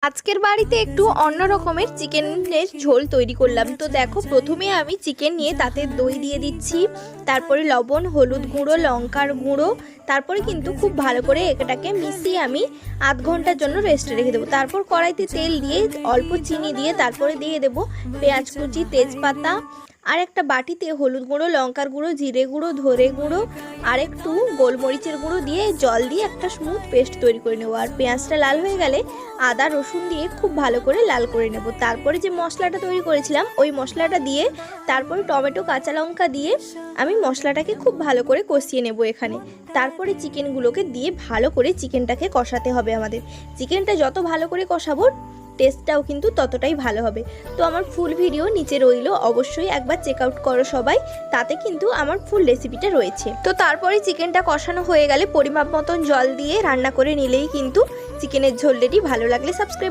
আজকের বাড়িতে একটু অন্য রকমের চিকেনের ঝোল তৈরি করলাম। তো দেখো, প্রথমে আমি চিকেন নিয়ে তাতে দই দিয়ে দিচ্ছি, তারপরে লবণ, হলুদ গুঁড়ো, লঙ্কার গুঁড়ো, তারপরে কিন্তু খুব ভালো করে এটাকে মিশিয়ে আমি আধ ঘন্টার জন্য রেস্টে রেখে দেবো। তারপর কড়াইতে তেল দিয়ে অল্প চিনি দিয়ে তারপরে দিয়ে দেবো পেঁয়াজ কুচি, তেজপাতা, আর একটা বাটিতে হলুদ গুঁড়ো, লঙ্কার গুঁড়ো, জিরে গুঁড়ো, ধরে গুঁড়ো আর একটু গোলমরিচের গুঁড়ো দিয়ে জল দিয়ে একটা স্মুথ পেস্ট তৈরি করে নেবো। আর পেঁয়াজটা লাল হয়ে গেলে আদা রসুন দিয়ে খুব ভালো করে লাল করে নেব। তারপরে যে মশলাটা তৈরি করেছিলাম ওই মশলাটা দিয়ে তারপরে টমেটো, কাঁচা লঙ্কা দিয়ে আমি মশলাটাকে খুব ভালো করে কষিয়ে নেব এখানে। তারপরে চিকেনগুলোকে দিয়ে ভালো করে চিকেনটাকে কষাতে হবে আমাদের। চিকেনটা যত ভালো করে কষাবো টেস্টটাও কিন্তু ততটাই ভালো হবে। তো আমার ফুল ভিডিও নিচে রইল, অবশ্যই একবার চেক আউট করো সবাই, তাতে কিন্তু আমার ফুল রেসিপিটা রয়েছে। তো তারপরে চিকেনটা কষানো হয়ে গেলে পরিমাপ মতন জল দিয়ে রান্না করে নিলেই কিন্তু চিকেনের ঝোল রেডি। ভালো লাগলে সাবস্ক্রাইব